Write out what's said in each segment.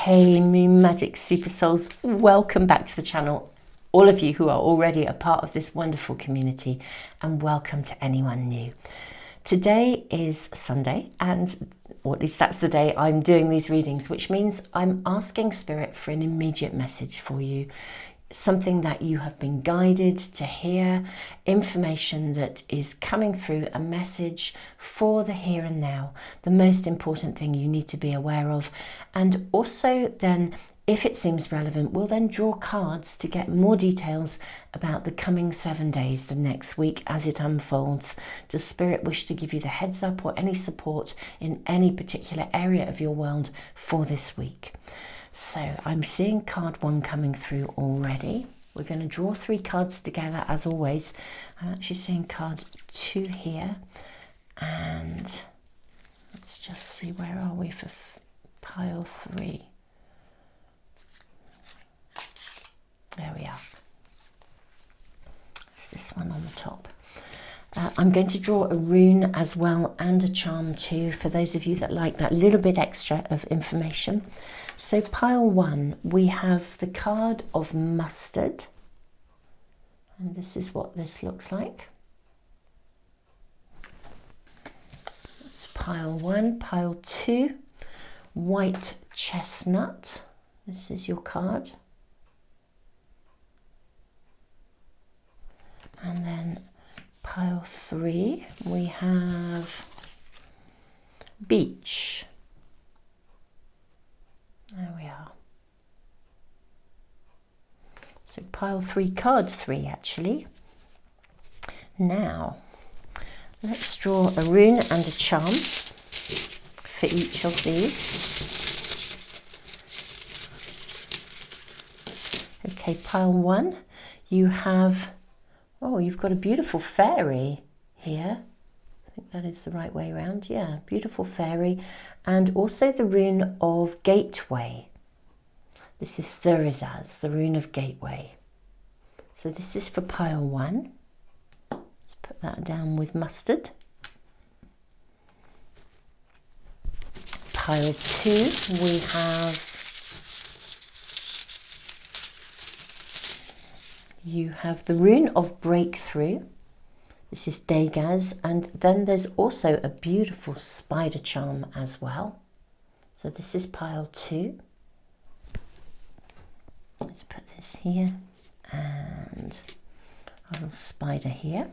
Hey Moon Magic Super Souls, welcome back to the channel. All of you who are already a part of this wonderful community, and welcome to anyone new. Today is Sunday, or at least that's the day I'm doing these readings, which means I'm asking Spirit for an immediate message for you. Something that you have been guided to hear, information that is coming through, a message for the here and now, the most important thing you need to be aware of. And also then, if it seems relevant, we'll then draw cards to get more details about the coming 7 days, the next week as it unfolds. Does Spirit wish to give you the heads up or any support in any particular area of your world for this week? So I'm seeing card 1 coming through already. We're going to draw 3 cards together as always. I'm actually seeing card 2 here. And let's just see, where are we for pile 3? There we are. It's this one on the top. I'm going to draw a rune as well and a charm too, for those of you that like that little bit extra of information. So pile 1, we have the card of mustard. And this is what this looks like. That's pile 1. Pile 2, white chestnut. This is your card. And then pile 3, we have beach. There we are. So pile 3, card 3 actually. Now, let's draw a rune and a charm for each of these. Okay, pile 1, you have, oh, you've got a beautiful fairy here. I think that is the right way around. Yeah, beautiful fairy. And also the rune of gateway. This is Thurizaz, the rune of gateway. So this is for pile 1. Let's put that down with mustard. Pile 2, we have, you have the rune of breakthrough. This is Degaz, and then there's also a beautiful spider charm as well. So this is pile 2. Let's put this here, and a little spider here.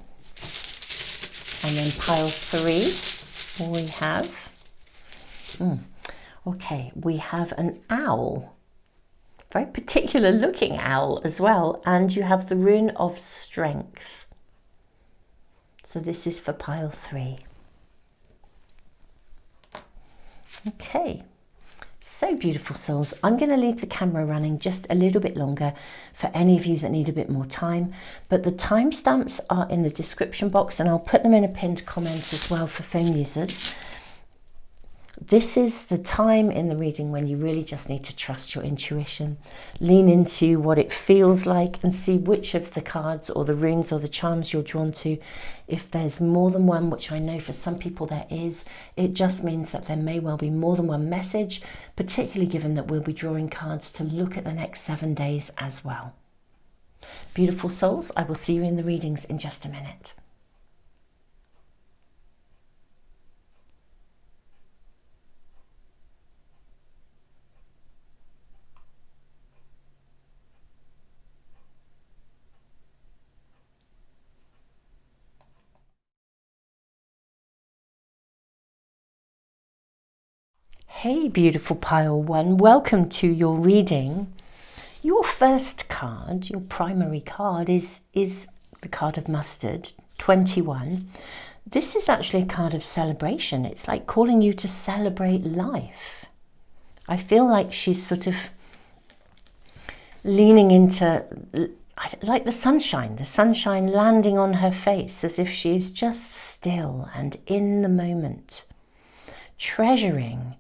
And then pile 3, we have, okay, we have an owl. Very particular looking owl as well, and you have the rune of strength. So this is for pile 3. Okay, so beautiful souls. I'm going to leave the camera running just a little bit longer for any of you that need a bit more time, but the timestamps are in the description box, and I'll put them in a pinned comment as well for phone users. This is the time in the reading when you really just need to trust your intuition, lean into what it feels like, and see which of the cards or the runes or the charms you're drawn to. If there's more than one, which I know for some people there is, it just means that there may well be more than one message, particularly given that we'll be drawing cards to look at the next 7 days as well. Beautiful souls, I will see you in the readings in just a minute. Hey beautiful pile 1, welcome to your reading. Your first card, your primary card is the card of mustard, 21. This is actually a card of celebration. It's like calling you to celebrate life. I feel like she's sort of leaning into, like the sunshine landing on her face, as if she is just still and in the moment, treasuring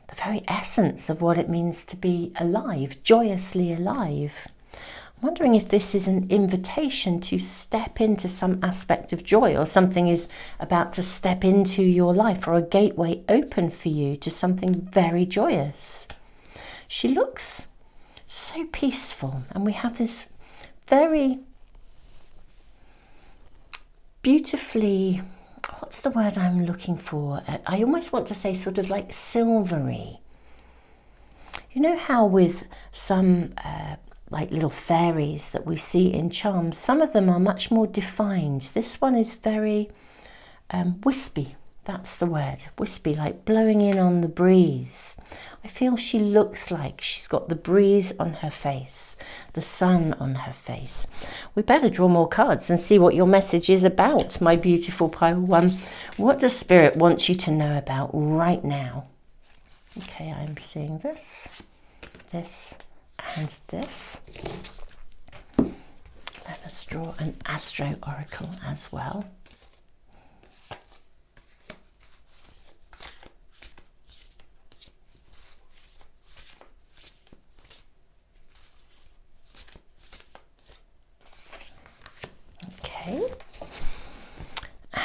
the very essence of what it means to be alive, joyously alive. I'm wondering if this is an invitation to step into some aspect of joy, or something is about to step into your life, or a gateway open for you to something very joyous. She looks so peaceful, and we have this very beautifully, what's the word I'm looking for? I almost want to say sort of like silvery. You know how with some like little fairies that we see in charms, some of them are much more defined. This one is very wispy. That's the word, wispy, like blowing in on the breeze. I feel she looks like she's got the breeze on her face, the sun on her face. We better draw more cards and see what your message is about, my beautiful pile one. What does Spirit want you to know about right now? Okay, I'm seeing this, this, and this. Let us draw an Astro-Oracle as well.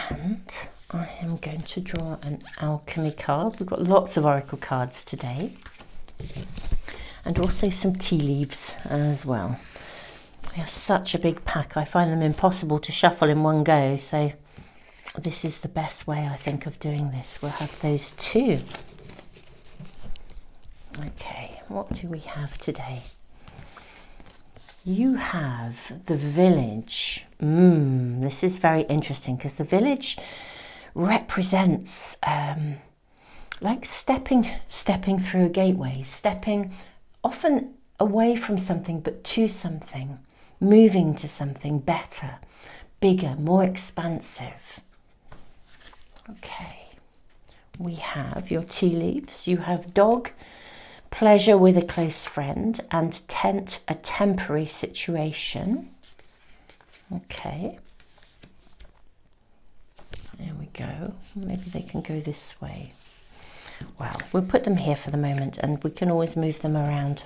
And I am going to draw an alchemy card. We've got lots of oracle cards today, and also some tea leaves as well. We have such a big pack. I find them impossible to shuffle in one go, so this is the best way, I think, of doing this. We'll have those two. Okay, what do we have today? You have the village. This is very interesting because the village represents like stepping through a gateway, stepping often away from something but to something, moving to something better, bigger, more expansive. Okay, we have your tea leaves, you have dog, pleasure with a close friend, and tent, a temporary situation. Okay. There we go. Maybe they can go this way. Well, we'll put them here for the moment, and we can always move them around.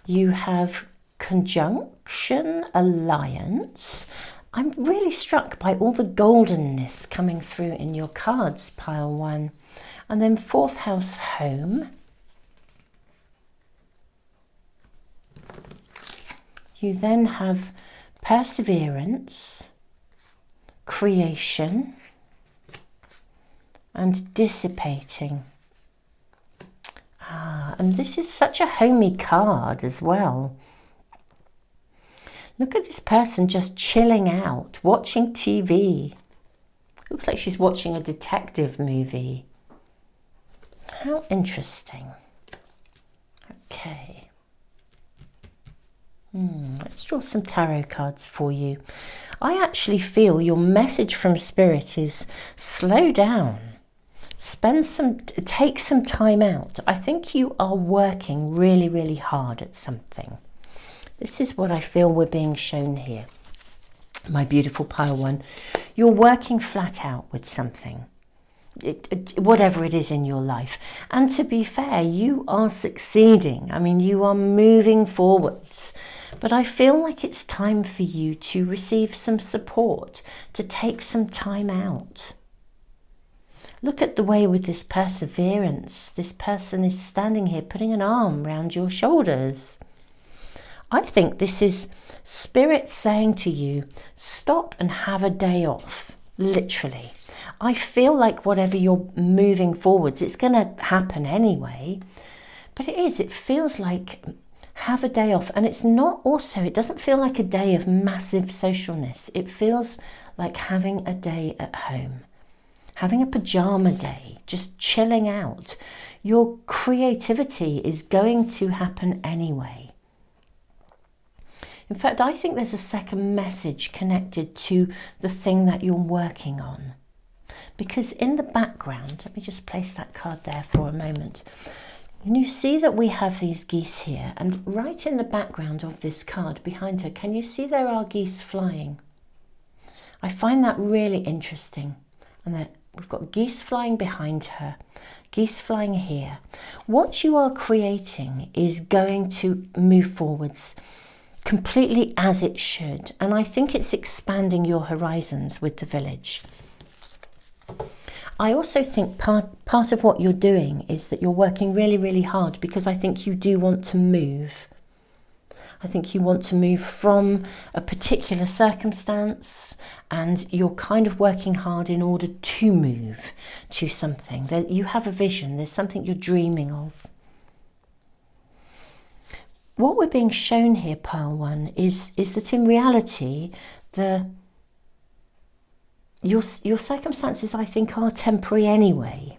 You have conjunction, alliance. I'm really struck by all the goldenness coming through in your cards, pile one. And then fourth house, home. You then have perseverance, creation, and dissipating. And this is such a homey card as well. Look at this person just chilling out, watching TV. Looks like she's watching a detective movie. How interesting. Okay. Let's draw some tarot cards for you. I actually feel your message from Spirit is slow down. Take some time out. I think you are working really, really hard at something. This is what I feel we're being shown here. My beautiful pile one. You're working flat out with something. Whatever it is in your life. And to be fair, you are succeeding. I mean, you are moving forwards. But I feel like it's time for you to receive some support, to take some time out. Look at the way with this perseverance. This person is standing here, putting an arm around your shoulders. I think this is Spirit saying to you, stop and have a day off, literally. I feel like whatever you're moving forwards, it's going to happen anyway. But it feels like have a day off. And it's not also, it doesn't feel like a day of massive socialness. It feels like having a day at home, having a pajama day, just chilling out. Your creativity is going to happen anyway. In fact, I think there's a second message connected to the thing that you're working on. Because in the background, let me just place that card there for a moment. And you see that we have these geese here, and right in the background of this card behind her, can you see there are geese flying? I find that really interesting. And that we've got geese flying behind her, geese flying here. What you are creating is going to move forwards completely as it should. And I think it's expanding your horizons with the village. I also think part of what you're doing is that you're working really, really hard, because I think you do want to move. I think you want to move from a particular circumstance, and you're kind of working hard in order to move to something. That you have a vision, there's something you're dreaming of. What we're being shown here, Pile 1, is that in reality, your circumstances, I think, are temporary anyway.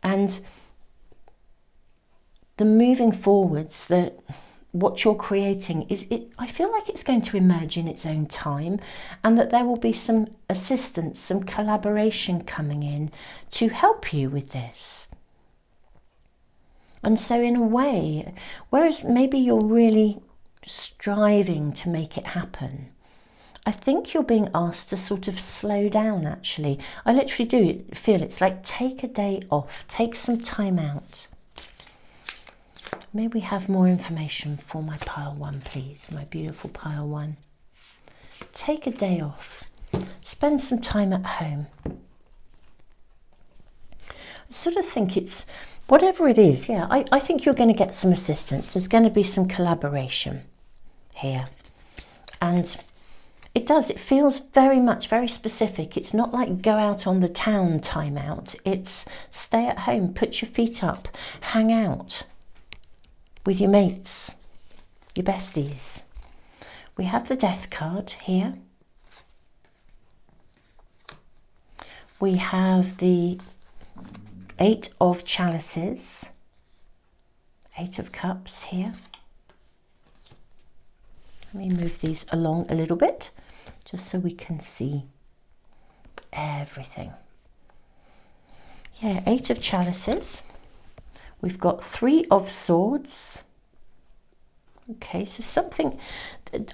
And the moving forwards, what you're creating, I feel like it's going to emerge in its own time, and that there will be some assistance, some collaboration coming in to help you with this. And so in a way, whereas maybe you're really striving to make it happen, I think you're being asked to sort of slow down, actually. I literally do feel it's like, take a day off, take some time out. May we have more information for my Pile 1, please, my beautiful Pile 1. Take a day off, spend some time at home. I sort of think it's, whatever it is, yeah, I think you're going to get some assistance. There's going to be some collaboration here. And it feels very specific. It's not like go out on the town time out. It's stay at home, put your feet up, hang out with your mates, your besties. We have the Death card here. We have the 8 of Chalices, 8 of Cups here. Let me move these along a little bit, just so we can see everything. Yeah, 8 of Chalices. We've got 3 of Swords. Okay, so something,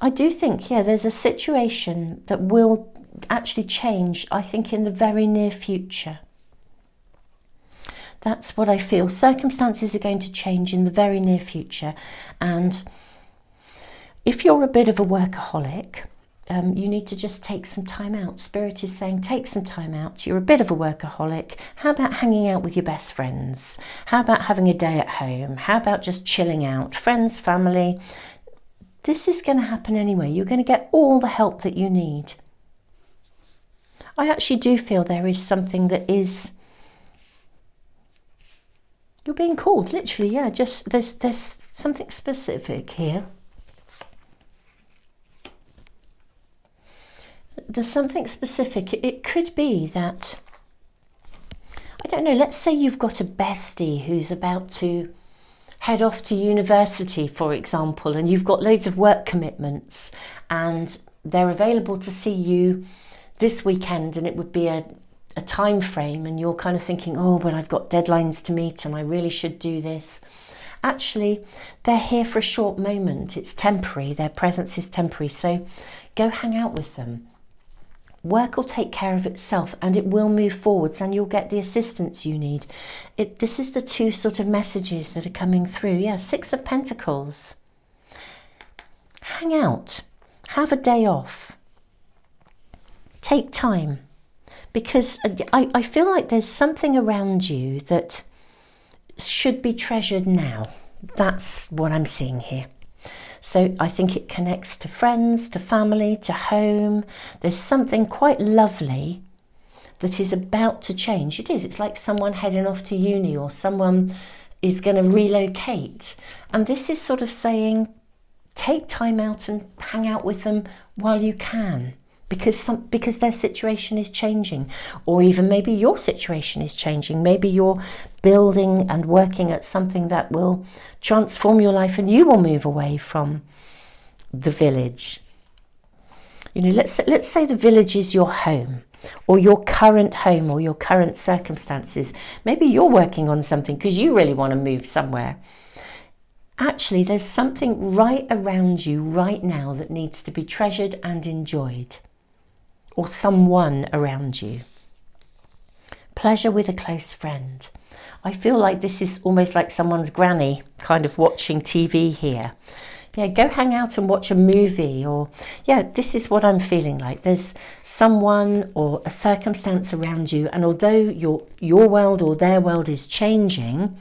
I do think, yeah, there's a situation that will actually change, I think, in the very near future. That's what I feel. Circumstances are going to change in the very near future. And if you're a bit of a workaholic, you need to just take some time out. Spirit is saying, take some time out. You're a bit of a workaholic. How about hanging out with your best friends? How about having a day at home? How about just chilling out? Friends, family. This is going to happen anyway. You're going to get all the help that you need. I actually do feel there is something that is, you're being called, literally, yeah. Just there's something specific here. There's something specific. It could be that, I don't know, let's say you've got a bestie who's about to head off to university, for example, and you've got loads of work commitments, and they're available to see you this weekend, and it would be a time frame, and you're kind of thinking, oh, but I've got deadlines to meet and I really should do this. Actually, they're here for a short moment. It's temporary. Their presence is temporary. So go hang out with them. Work will take care of itself, and it will move forwards, and you'll get the assistance you need. This is the 2 sort of messages that are coming through. Yeah, 6 of Pentacles. Hang out. Have a day off. Take time. Because I feel like there's something around you that should be treasured now. That's what I'm seeing here. So I think it connects to friends, to family, to home. There's something quite lovely that is about to change. It is. It's like someone heading off to uni, or someone is going to relocate. And this is sort of saying, take time out and hang out with them while you can. Because their situation is changing, or even maybe your situation is changing. Maybe you're building and working at something that will transform your life, and you will move away from the village. You know, let's say the village is your home, or your current home, or your current circumstances. Maybe you're working on something because you really want to move somewhere. Actually, there's something right around you right now that needs to be treasured and enjoyed. Or someone around you. Pleasure with a close friend. I feel like this is almost like someone's granny kind of watching TV here. Yeah, go hang out and watch a movie, or yeah, this is what I'm feeling like. There's someone or a circumstance around you, and although your world or their world is changing,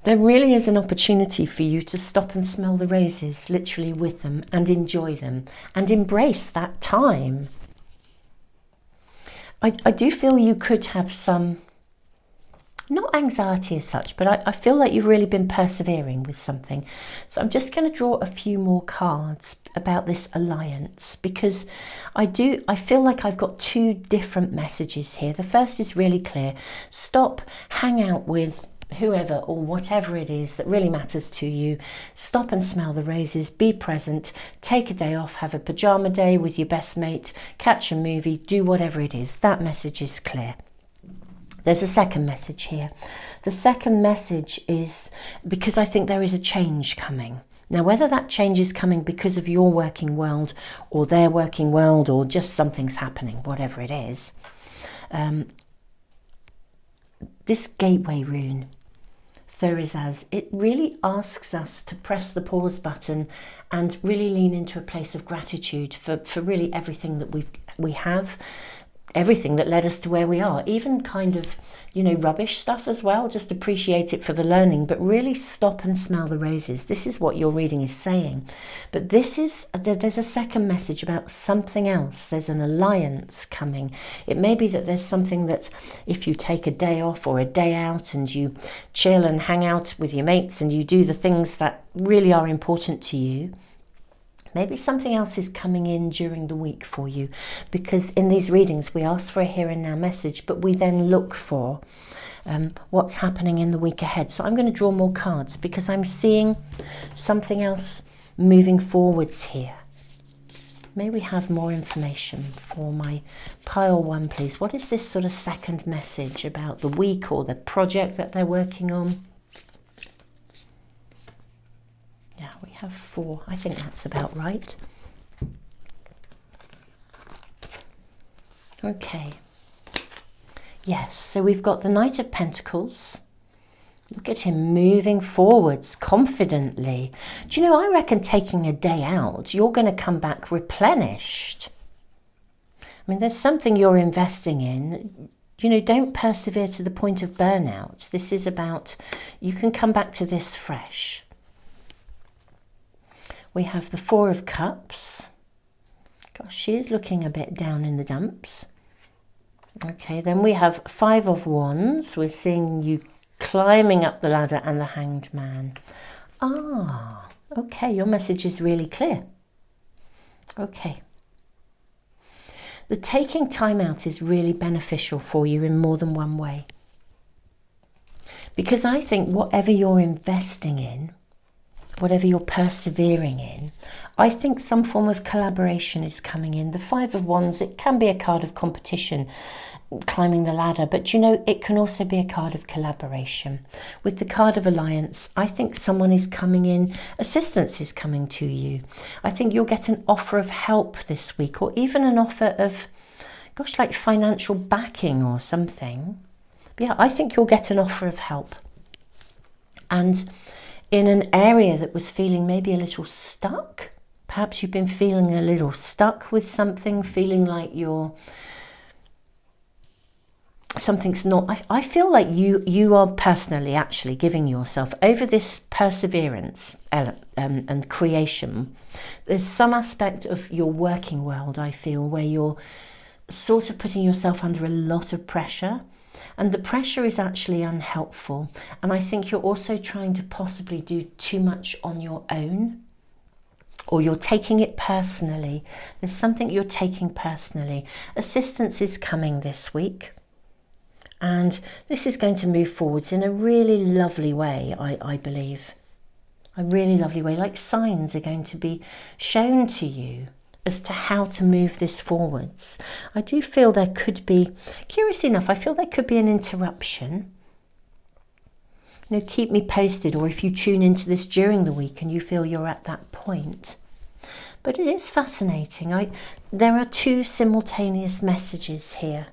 there really is an opportunity for you to stop and smell the roses, literally with them, and enjoy them and embrace that time. I do feel you could have some, not anxiety as such, but I feel like you've really been persevering with something. So I'm just going to draw a few more cards about this alliance, because I feel like I've got two different messages here. The first is really clear. Stop, hang out with whoever or whatever it is that really matters to you. Stop and smell the roses, be present, take a day off, have a pajama day with your best mate, catch a movie, do whatever it is. That message is clear. There's a second message here. The second message is because I think there is a change coming. Now, whether that change is coming because of your working world or their working world, or just something's happening, whatever it is, this gateway rune, Thurizaz, it really asks us to press the pause button and really lean into a place of gratitude for really everything that we have, everything that led us to where we are, even kind of, rubbish stuff as well. Just appreciate it for the learning, but really stop and smell the roses. This is what your reading is saying. But there's a second message about something else. There's an alliance coming. It may be that there's something that if you take a day off or a day out and you chill and hang out with your mates and you do the things that really are important to you, maybe something else is coming in during the week for you, because in these readings we ask for a here and now message, but we then look for what's happening in the week ahead. So I'm going to draw more cards because I'm seeing something else moving forwards here. May we have more information for my pile one, please? What is this sort of second message about the week or the project that they're working on? Have 4. I think that's about right. Okay. Yes, so we've got the Knight of Pentacles. Look at him moving forwards confidently. Do you know, I reckon taking a day out, you're going to come back replenished. I mean, there's something you're investing in. Don't persevere to the point of burnout. This is about, you can come back to this fresh. We have the 4 of Cups. Gosh, she is looking a bit down in the dumps. Okay, then we have 5 of Wands. We're seeing you climbing up the ladder, and the Hanged Man. Ah, okay, your message is really clear. Okay. The taking time out is really beneficial for you in more than one way. Because I think whatever you're investing in, whatever you're persevering in, I think some form of collaboration is coming in. The 5 of Wands, it can be a card of competition, climbing the ladder, but it can also be a card of collaboration. With the card of alliance, I think someone is coming in, assistance is coming to you. I think you'll get an offer of help this week, or even an offer of, like financial backing or something. But yeah, I think you'll get an offer of help. And in an area that was feeling maybe a little stuck. Perhaps you've been feeling a little stuck with something, feeling like something's not... I feel like you are personally actually giving yourself, over this perseverance and creation, there's some aspect of your working world, I feel, where you're sort of putting yourself under a lot of pressure. And the pressure is actually unhelpful. And I think you're also trying to possibly do too much on your own, or you're taking it personally. There's something you're taking personally. Assistance is coming this week. And this is going to move forwards in a really lovely way, I believe. A really lovely way. Like signs are going to be shown to you as to how to move this forwards. I do feel there could be, curious enough, I feel there could be an interruption. Keep me posted, or if you tune into this during the week and you feel you're at that point. But it is fascinating. There are 2 simultaneous messages here.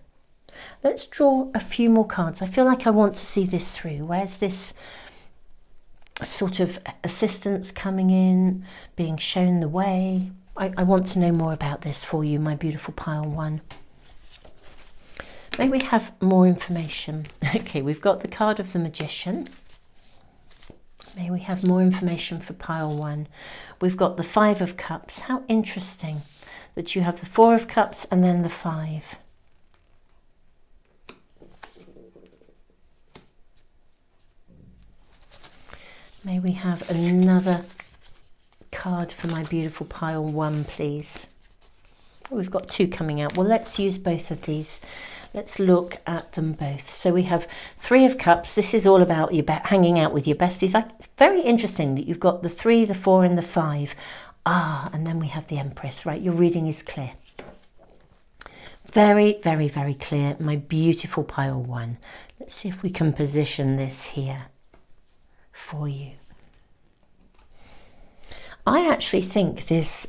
Let's draw a few more cards. I feel like I want to see this through. Where's this sort of assistance coming in, being shown the way. I want to know more about this for you, my beautiful pile one. May we have more information? Okay, we've got the card of the Magician. May we have more information for pile one? We've got the Five of Cups. How interesting that you have the Four of Cups and then the Five. May we have another card for my beautiful pile one, please. Oh, we've got two coming out. Well, let's use both of these. Let's look at them both. So we have Three of Cups. This is all about your hanging out with your besties. Very interesting that you've got the 3, the 4 and the 5. And then we have the Empress, right? Your reading is clear. Very, very, very clear. My beautiful pile one. Let's see if we can position this here for you. I actually think this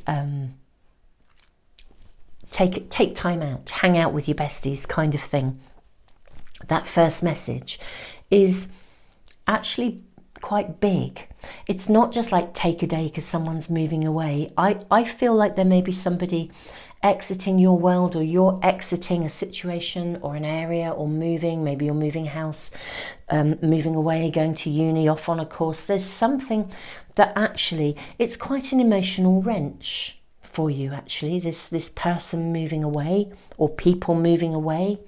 take time out, hang out with your besties kind of thing. That first message is actually quite big. It's not just like take a day because someone's moving away. I feel like there may be somebody exiting your world, or you're exiting a situation or an area, or moving. Maybe you're moving house, moving away, going to uni, off on a course. There's something that actually, it's quite an emotional wrench for you actually, this person moving away, or people moving away.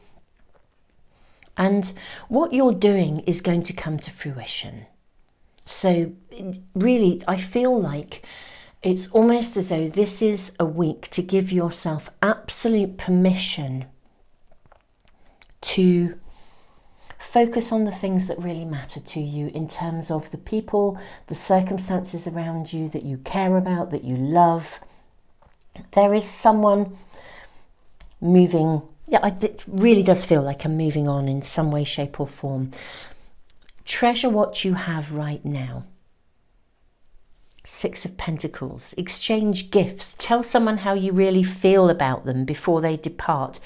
And what you're doing is going to come to fruition. So really, I feel like it's almost as though this is a week to give yourself absolute permission to focus on the things that really matter to you, in terms of the people, the circumstances around you that you care about, that you love. There is someone moving. Yeah, it really does feel like I'm moving on in some way, shape or form. Treasure what you have right now. Six of Pentacles. Exchange gifts. Tell someone how you really feel about them before they depart.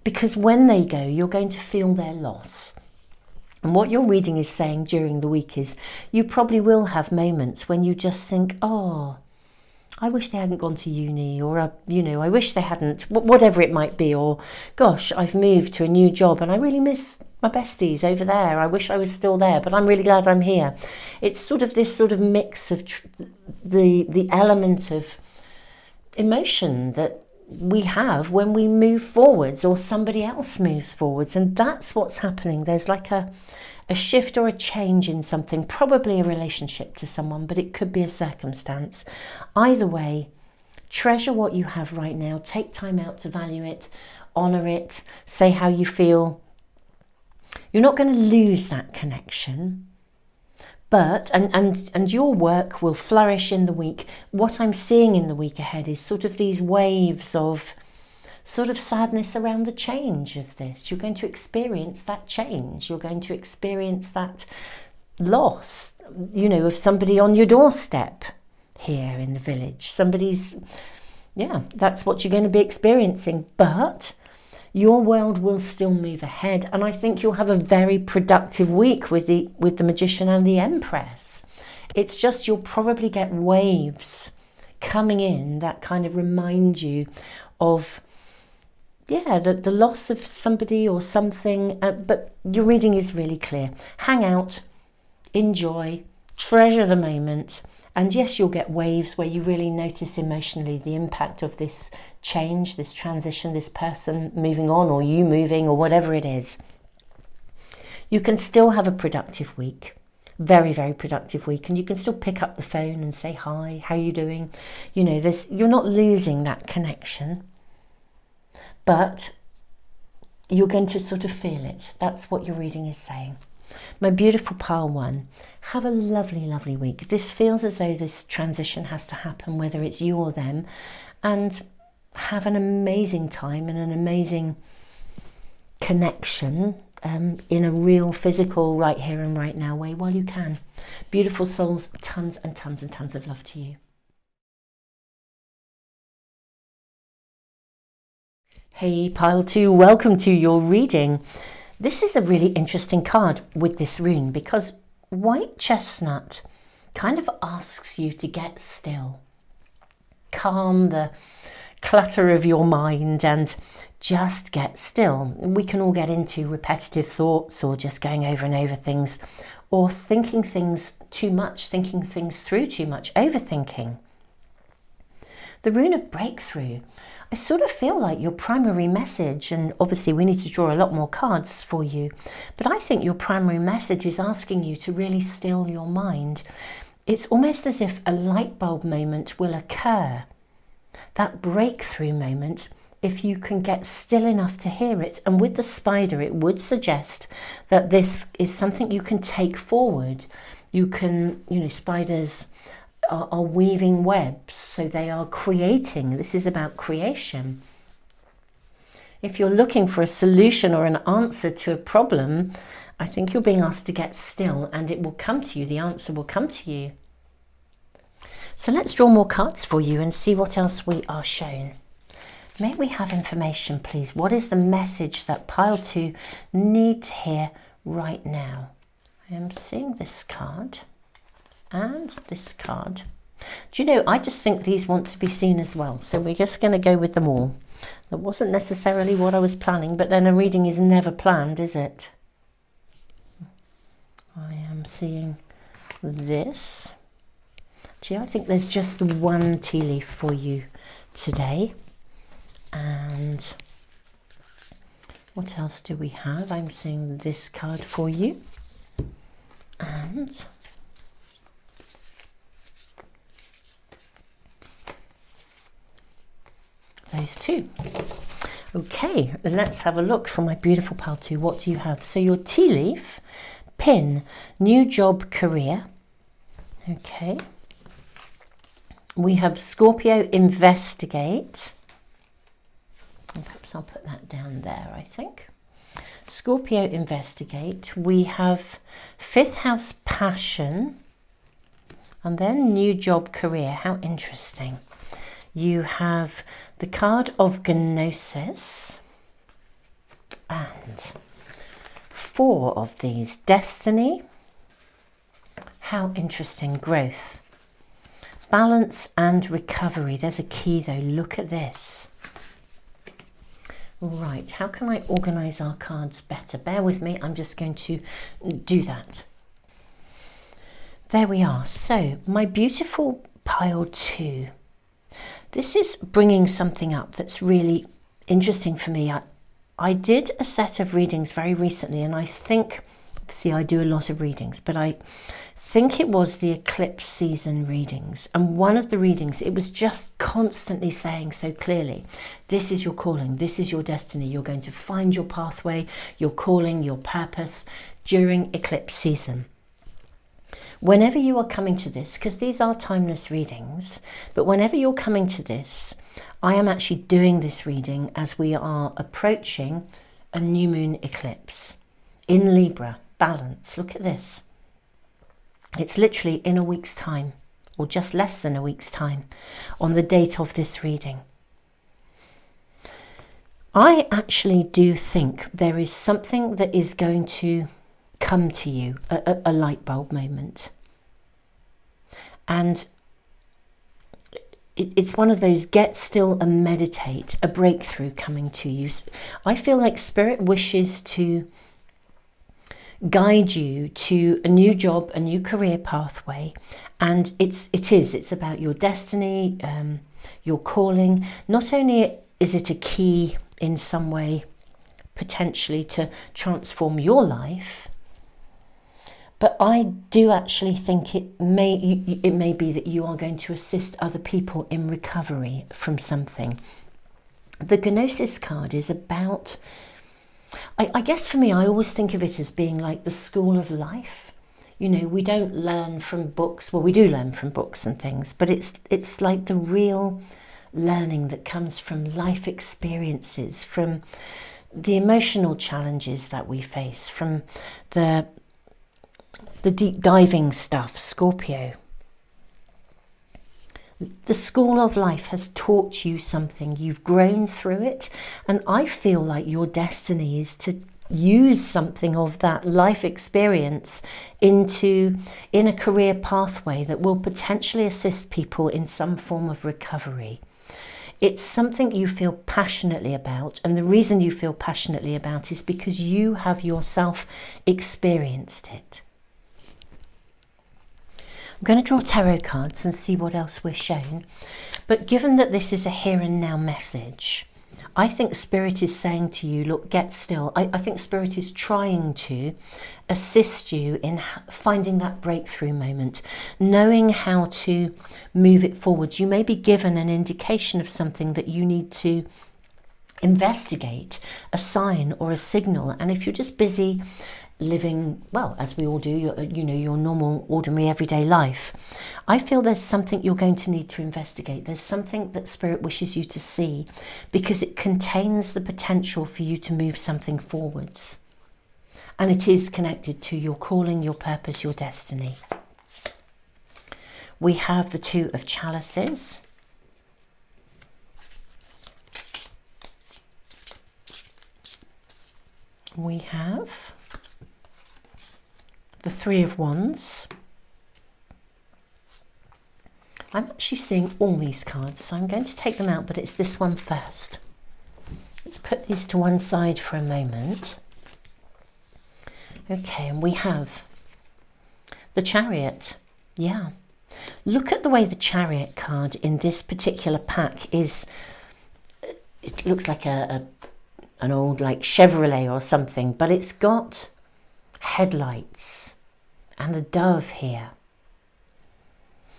Because when they go, you're going to feel their loss. And what your reading is saying during the week is you probably will have moments when you just think, oh, I wish they hadn't gone to uni, or, I wish they hadn't, whatever it might be, or gosh, I've moved to a new job and I really miss my besties over there. I wish I was still there, but I'm really glad I'm here. It's sort of this sort of mix of the element of emotion that we have when we move forwards, or somebody else moves forwards, and that's what's happening. There's like a shift or a change in something, probably a relationship to someone, but it could be a circumstance. Either way, treasure what you have right now. Take time out to value it, honor it, say how you feel. You're not going to lose that connection, but and your work will flourish in the week. What I'm seeing in the week ahead is sort of these waves of sort of sadness around the change of this. You're going to experience that change. You're going to experience that loss, of somebody on your doorstep here in the village. That's what you're going to be experiencing. But your world will still move ahead. And I think you'll have a very productive week with the Magician and the Empress. It's just you'll probably get waves coming in that kind of remind you of the loss of somebody or something, but your reading is really clear. Hang out, enjoy, treasure the moment, and yes, you'll get waves where you really notice emotionally the impact of this change, this transition, this person moving on, or you moving, or whatever it is. You can still have a productive week, very, very productive week, and you can still pick up the phone and say hi, how are you doing? You're not losing that connection. But you're going to sort of feel it. That's what your reading is saying. My beautiful pile one, have a lovely, lovely week. This feels as though this transition has to happen, whether it's you or them, and have an amazing time and an amazing connection in a real physical right here and right now way while you can. Beautiful souls, tons and tons and tons of love to you. Hey pile 2, welcome to your reading. This is a really interesting card with this rune, because white chestnut kind of asks you to get still. Calm the clutter of your mind and just get still. We can all get into repetitive thoughts or just going over and over things, or thinking things too much, thinking things through too much, overthinking. The rune of breakthrough, I sort of feel like your primary message, and obviously we need to draw a lot more cards for you, but I think your primary message is asking you to really still your mind. It's almost as if a light bulb moment will occur. That breakthrough moment, if you can get still enough to hear it. And with the spider, it would suggest that this is something you can take forward. You can, spiders are weaving webs, so they are creating. This is about creation. If you're looking for a solution or an answer to a problem, I think you're being asked to get still and it will come to you. The answer will come to you. So let's draw more cards for you and see what else we are shown. May we have information, please? What is the message that pile 2 need to hear right now? I am seeing this card and this card. Do you know, I just think these want to be seen as well. So we're just going to go with them all. That wasn't necessarily what I was planning, but then a reading is never planned, is it? I am seeing this. Gee, I think there's just the one tea leaf for you today. And what else do we have? I'm seeing this card for you. And those two. Okay, let's have a look for my beautiful pile 2. What do you have? So your tea leaf, pin, new job, career. Okay. We have Scorpio, investigate. And perhaps I'll put that down there, I think. Scorpio, investigate. We have 5th house, passion. And then new job, career. How interesting. You have the card of Gnosis. And 4 of these. Destiny. How interesting. Growth. Balance and recovery. There's a key though. Look at this. Right, how can I organise our cards better? Bear with me, I'm just going to do that. There we are. So, my beautiful pile 2. This is bringing something up that's really interesting for me. I did a set of readings very recently, and I think, see, I do a lot of readings, but I think it was the eclipse season readings, and one of the readings, it was just constantly saying so clearly, this is your calling, this is your destiny, you're going to find your pathway, your calling, your purpose during eclipse season. Whenever you are coming to this, because these are timeless readings, but whenever you're coming to this, I am actually doing this reading as we are approaching a new moon eclipse in Libra, balance. Look at this. It's literally in a week's time, or just less than a week's time, on the date of this reading. I actually do think there is something that is going to come to you, a light bulb moment. And it's one of those get still and meditate, a breakthrough coming to you. I feel like Spirit wishes to guide you to a new job, a new career pathway, and it's about your destiny, your calling. Not only is it a key in some way potentially to transform your life, but I do actually think it may be that you are going to assist other people in recovery from something. The Gnosis card is about, I guess for me, I always think of it as being like the school of life. You know, we don't learn from books. Well, we do learn from books and things, but it's like the real learning that comes from life experiences, from the emotional challenges that we face, from the deep diving stuff, Scorpio. The school of life has taught you something. You've grown through it, and I feel like your destiny is to use something of that life experience in a career pathway that will potentially assist people in some form of recovery. It's something you feel passionately about, and the reason you feel passionately about is because you have yourself experienced it. I'm going to draw tarot cards and see what else we're shown, but given that this is a here and now message, I think Spirit is saying to you, look, get still. I think Spirit is trying to assist you in finding that breakthrough moment, knowing how to move it forwards. You may be given an indication of something that you need to investigate, a sign or a signal. And if you're just busy living, well, as we all do, your normal, ordinary, everyday life, I feel there's something you're going to need to investigate. There's something that Spirit wishes you to see, because it contains the potential for you to move something forwards. And it is connected to your calling, your purpose, your destiny. We have the Two of Chalices. We have the Three of Wands. I'm actually seeing all these cards, so I'm going to take them out, but it's this one first. Let's put these to one side for a moment. Okay, and we have the Chariot. Yeah. Look at the way the Chariot card in this particular pack is. It looks like an old like Chevrolet or something, but it's got headlights and the dove here.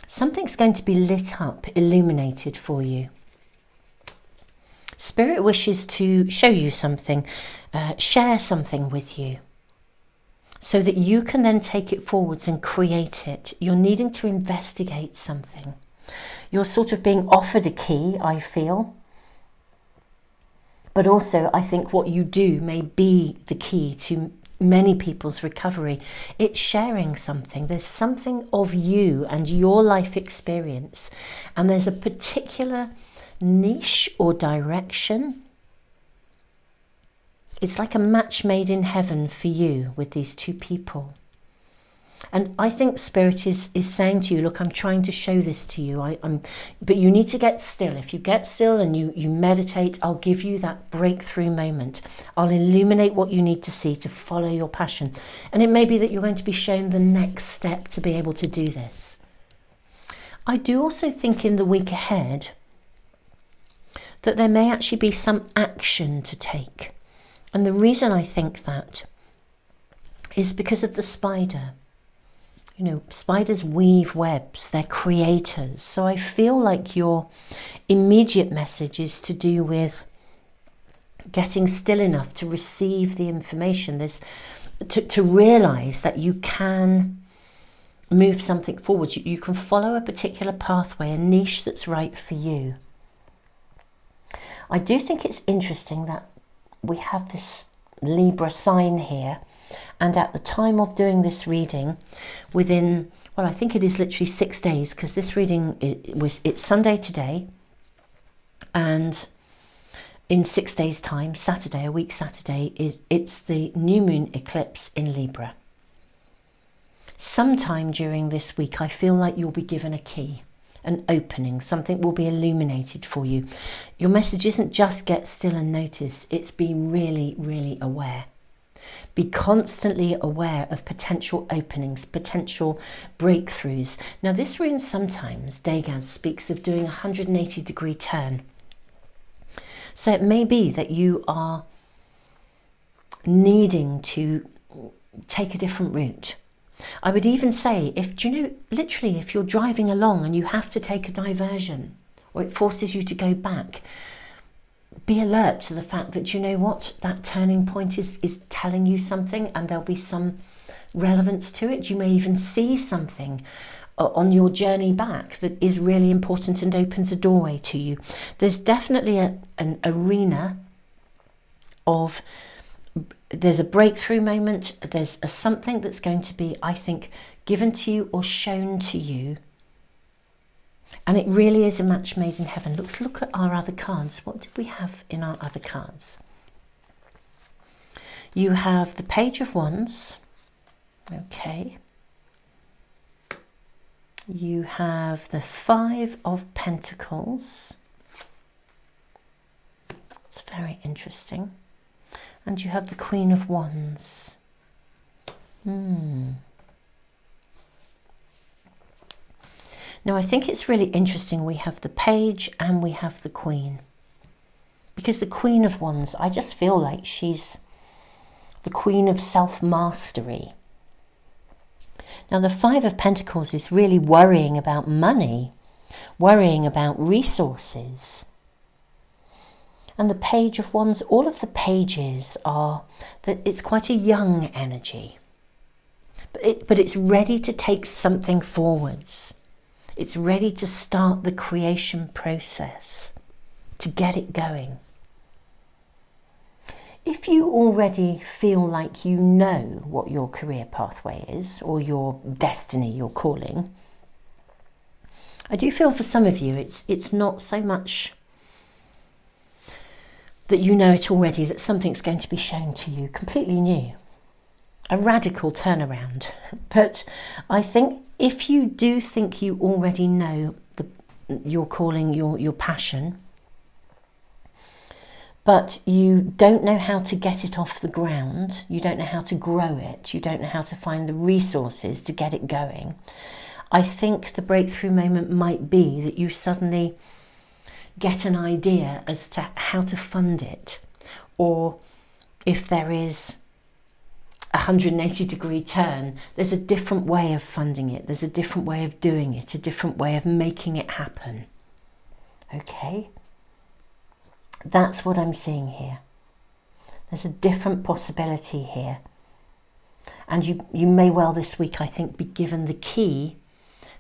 Something's going to be lit up, illuminated for you. Spirit wishes to show you something, share something with you, so that you can then take it forwards and create it. You're needing to investigate something. You're sort of being offered a key, I feel. But also, I think what you do may be the key to many people's recovery. It's sharing something. There's something of you and your life experience, and there's a particular niche or direction. It's like a match made in heaven for you with these two people. And I think Spirit is saying to you, look, I'm trying to show this to you, but you need to get still. If you get still and you meditate, I'll give you that breakthrough moment. I'll illuminate what you need to see to follow your passion. And it may be that you're going to be shown the next step to be able to do this. I do also think in the week ahead that there may actually be some action to take. And the reason I think that is because of the spider. You know, spiders weave webs, they're creators. So I feel like your immediate message is to do with getting still enough to receive the information. There's to realize that you can move something forward. You can follow a particular pathway, a niche that's right for you. I do think it's interesting that we have this Libra sign here. And at the time of doing this reading, within, well, I think it is literally 6 days, because this reading, it's Sunday today, and in 6 days' time, Saturday, a week Saturday, it's the new moon eclipse in Libra. Sometime during this week, I feel like you'll be given a key, an opening, something will be illuminated for you. Your message isn't just get still and notice, it's being really, really aware. Be constantly aware of potential openings, potential breakthroughs. Now this rune sometimes, Dagaz, speaks of doing a 180-degree turn. So it may be that you are needing to take a different route. I would even say, literally if you're driving along and you have to take a diversion, or it forces you to go back, be alert to the fact that, you know what, that turning point is telling you something, and there'll be some relevance to it. You may even see something on your journey back that is really important and opens a doorway to you. There's definitely an arena of, there's a breakthrough moment, there's something that's going to be, I think, given to you or shown to you. And it really is a match made in heaven. Let's look at our other cards. What did we have in our other cards? You have the Page of Wands. Okay. You have the Five of Pentacles. It's very interesting. And you have the Queen of Wands. Now, I think it's really interesting. We have the Page and we have the Queen. Because the Queen of Wands, I just feel like she's the Queen of self-mastery. Now, the Five of Pentacles is really worrying about money, worrying about resources. And the Page of Wands, all of the pages are that it's quite a young energy. But it's ready to take something forwards. It's ready to start the creation process, to get it going. If you already feel like you know what your career pathway is, or your destiny, your calling, I do feel for some of you it's not so much that you know it already, that something's going to be shown to you completely new. A radical turnaround. But I think if you do think you already know your calling, your passion, but you don't know how to get it off the ground, you don't know how to grow it, you don't know how to find the resources to get it going, I think the breakthrough moment might be that you suddenly get an idea as to how to fund it, or if there is a 180-degree turn, there's a different way of funding it, there's a different way of doing it, a different way of making it happen. Okay? That's what I'm seeing here. There's a different possibility here. And you may well this week, I think, be given the key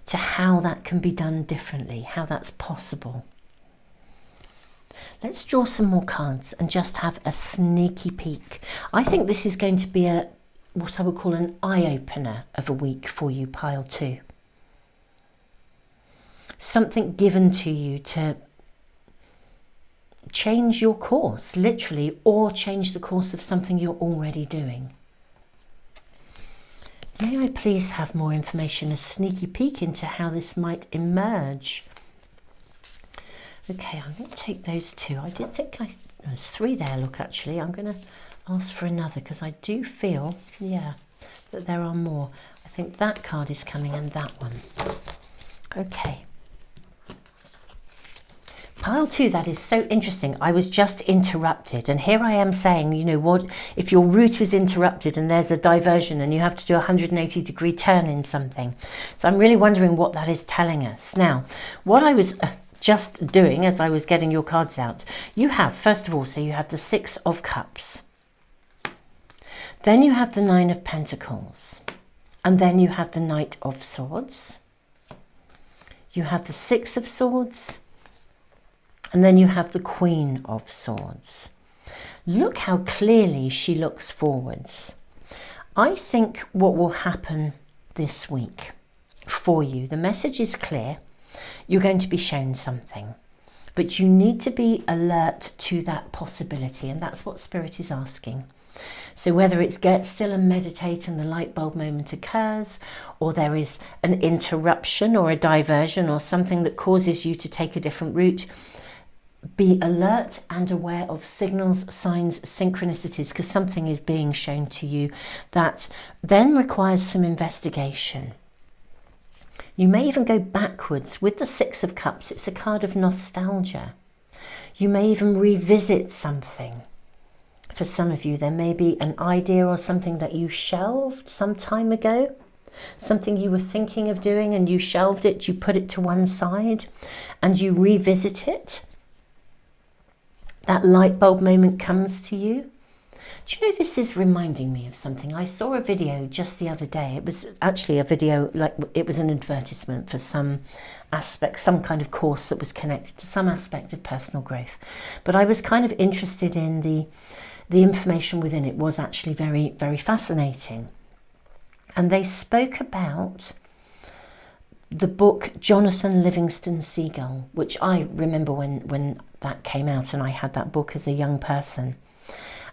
to how that can be done differently, how that's possible. Let's draw some more cards and just have a sneaky peek. I think this is going to be what I would call an eye-opener of a week for you, pile 2. Something given to you to change your course, literally, or change the course of something you're already doing. May I please have more information, a sneaky peek into how this might emerge? Okay, I'm going to take those 2. I did think there's 3 there, look, actually. I'm going to ask for another because I do feel, yeah, that there are more. I think that card is coming and that one. Okay. Pile 2, that is so interesting. I was just interrupted, and here I am saying, you know what, if your route is interrupted and there's a diversion and you have to do a 180-degree turn in something. So I'm really wondering what that is telling us. Now, what I was just doing as I was getting your cards out, you have, first of all, so you have the 6 of Cups. Then you have the 9 of Pentacles. And then you have the Knight of Swords. You have the 6 of Swords. And then you have the Queen of Swords. Look how clearly she looks forwards. I think what will happen this week for you, the message is clear. You're going to be shown something, but you need to be alert to that possibility, and that's what Spirit is asking. So whether it's get still and meditate and the light bulb moment occurs, or there is an interruption or a diversion or something that causes you to take a different route, be alert and aware of signals, signs, synchronicities, because something is being shown to you that then requires some investigation. You may even go backwards with the 6 of Cups. It's a card of nostalgia. You may even revisit something. For some of you, there may be an idea or something that you shelved some time ago, something you were thinking of doing and you shelved it, you put it to one side and you revisit it. That light bulb moment comes to you. Do you know, this is reminding me of something? I saw a video just the other day. It was actually a video, like it was an advertisement for some aspect, some kind of course that was connected to some aspect of personal growth. But I was kind of interested in the information within it. Was actually very, very fascinating. And they spoke about the book Jonathan Livingston Seagull, which I remember when that came out, and I had that book as a young person.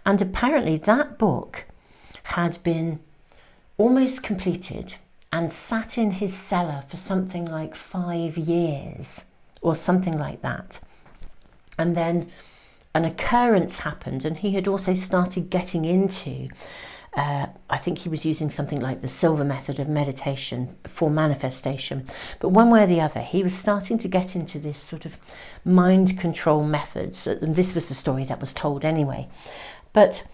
And apparently that book had been almost completed and sat in his cellar for something like 5 years or something like that. And then an occurrence happened, and he had also started getting into, I think he was using something like the silver method of meditation for manifestation. But one way or the other, he was starting to get into this sort of mind control methods. And this was the story that was told anyway. But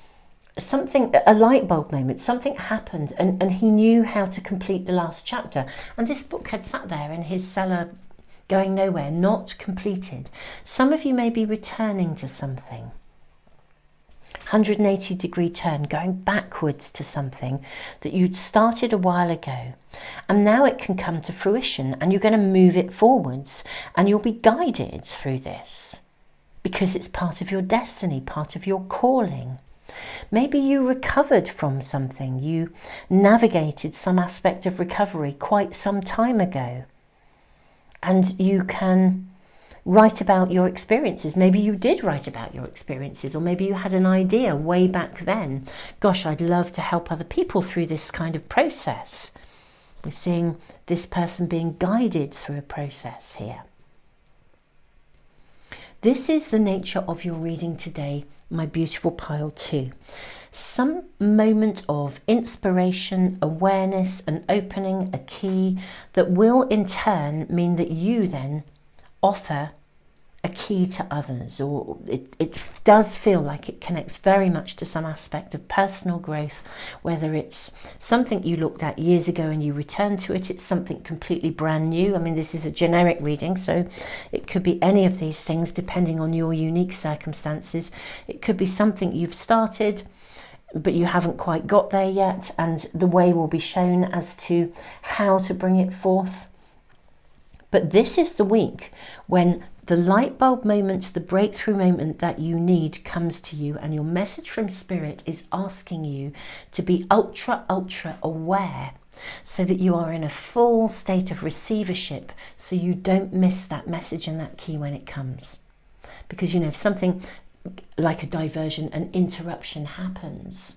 a light bulb moment, something happened, and he knew how to complete the last chapter. And this book had sat there in his cellar, going nowhere, not completed. Some of you may be returning to something. 180-degree turn, going backwards to something that you'd started a while ago. And now it can come to fruition, and you're going to move it forwards, and you'll be guided through this because it's part of your destiny, part of your calling. Maybe you recovered from something. You navigated some aspect of recovery quite some time ago. And you can write about your experiences. Maybe you did write about your experiences, or maybe you had an idea way back then. Gosh, I'd love to help other people through this kind of process. We're seeing this person being guided through a process here. This is the nature of your reading today, my beautiful pile 2. Some moment of inspiration, awareness, an opening, a key that will in turn mean that you then offer a key to others, or it does feel like it connects very much to some aspect of personal growth, whether it's something you looked at years ago and you return to it, it's something completely brand new. I mean, this is a generic reading, so it could be any of these things depending on your unique circumstances. It could be something you've started but you haven't quite got there yet, and the way will be shown as to how to bring it forth. But this is the week when the light bulb moment, the breakthrough moment that you need comes to you, and your message from Spirit is asking you to be ultra aware so that you are in a full state of receivership, so you don't miss that message and that key when it comes. Because, you know, if something like a diversion, an interruption happens,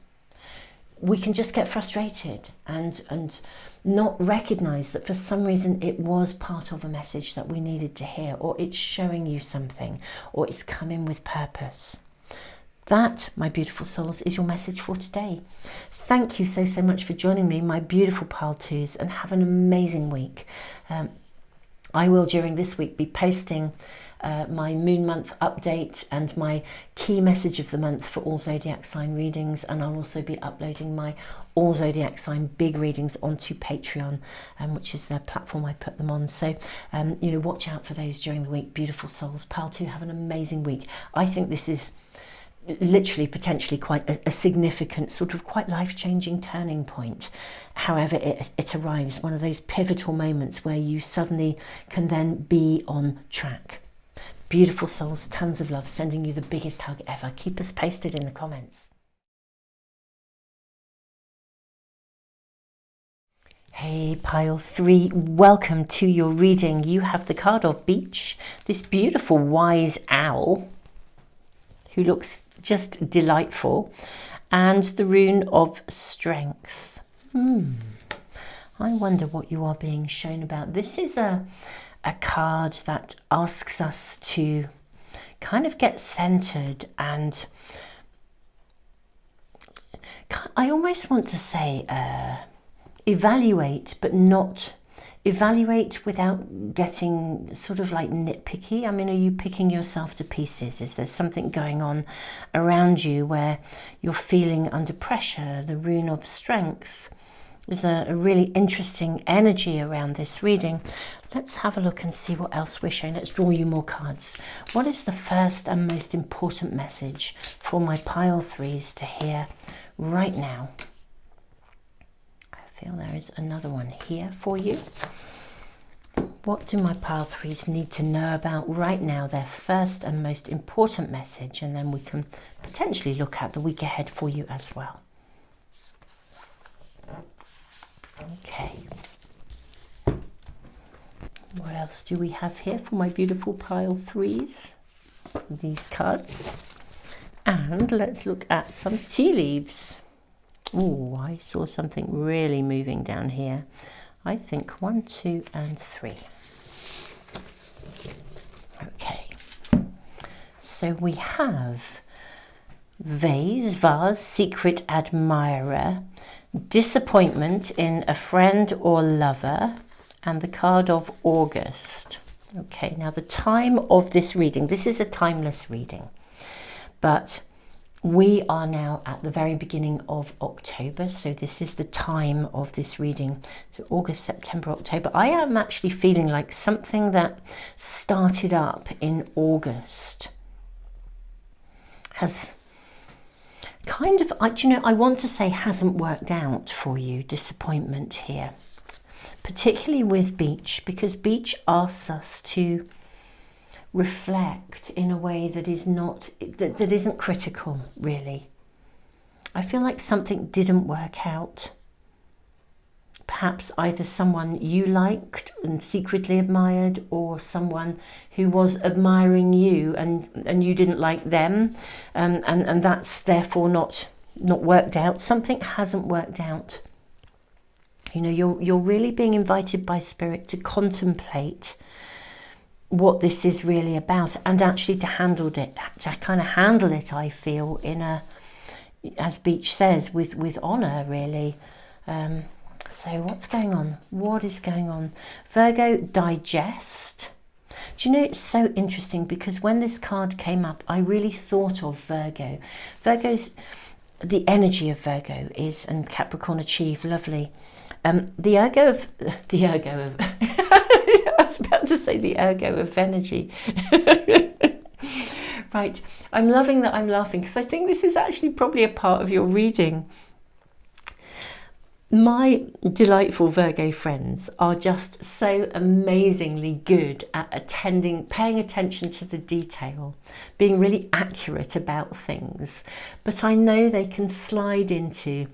we can just get frustrated and not recognize that for some reason it was part of a message that we needed to hear, or it's showing you something, or it's coming with purpose. That, my beautiful souls, is your message for today. Thank you so much for joining me, my beautiful pile twos, and have an amazing week. I will during this week be posting my moon month update and my key message of the month for all zodiac sign readings, and I'll also be uploading my all zodiac sign big readings onto Patreon, which is the platform I put them on. So you know, watch out for those during the week, beautiful souls. Pile 2, have an amazing week. I think this is literally potentially quite a significant, sort of quite life-changing turning point. However it arrives, one of those pivotal moments where you suddenly can then be on track. Beautiful souls, tons of love, sending you the biggest hug ever. Keep us posted in the comments. Hey pile 3, welcome to your reading. You have the card of Beach, this beautiful wise owl who looks just delightful, and the rune of Strength. I wonder what you are being shown about. This is a card that asks us to kind of get centered, and I almost want to say evaluate, but not evaluate without getting sort of like nitpicky. I mean, are you picking yourself to pieces? Is there something going on around you where you're feeling under pressure? The rune of Strength. There's a really interesting energy around this reading. Let's have a look and see what else we're showing. Let's draw you more cards. What is the first and most important message for my pile 3s to hear right now? I feel there is another one here for you. What do my pile 3s need to know about right now? Their first and most important message, and then we can potentially look at the week ahead for you as well. Okay. What else do we have here for my beautiful pile 3s? These cards. And let's look at some tea leaves. Oh, I saw something really moving down here. I think 1, 2, and 3. Okay. So we have vase, secret admirer, disappointment in a friend or lover, and the card of August. Okay, now the time of this reading, this is a timeless reading, but we are now at the very beginning of October, so this is the time of this reading. So August, September, October. I am actually feeling like something that started up in August has kind of, I want to say hasn't worked out for you. Disappointment here, particularly with Beach, because Beach asks us to reflect in a way that is not, that isn't critical, really. I feel like something didn't work out. Perhaps either someone you liked and secretly admired, or someone who was admiring you and you didn't like them, and that's therefore not worked out. Something hasn't worked out. You know, you're really being invited by Spirit to contemplate what this is really about, and actually to kind of handle it, I feel, in a, as Beach says, with honor, really. So what's going on? What is going on? Virgo, digest. Do you know, it's so interesting because when this card came up, I really thought of Virgo. The energy of Virgo is, and Capricorn achieve, lovely. The ergo of I was about to say the ergo of energy. Right, I'm loving that I'm laughing because I think this is actually probably a part of your reading. My delightful Virgo friends are just so amazingly good at paying attention to the detail, being really accurate about things. But I know they can slide into,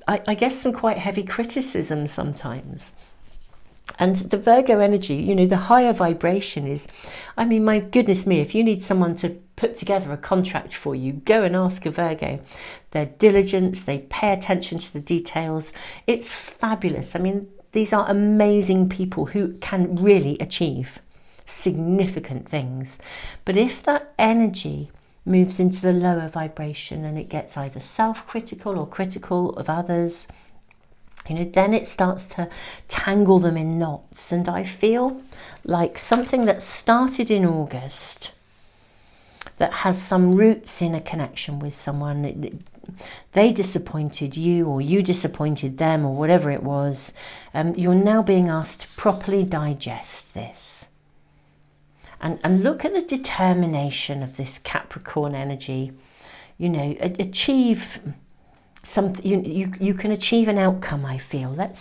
I guess, some quite heavy criticism sometimes. And the Virgo energy, you know, the higher vibration is, I mean, my goodness me, if you need someone to put together a contract for you, go and ask a Virgo. They're diligent, they pay attention to the details. It's fabulous. I mean, these are amazing people who can really achieve significant things. But if that energy moves into the lower vibration and it gets either self-critical or critical of others, you know, then it starts to tangle them in knots. And I feel like something that started in August, that has some roots in a connection with someone, they disappointed you or you disappointed them or whatever it was, you're now being asked to properly digest this. And look at the determination of this Capricorn energy. You know, achieve something. You can achieve an outcome, I feel. That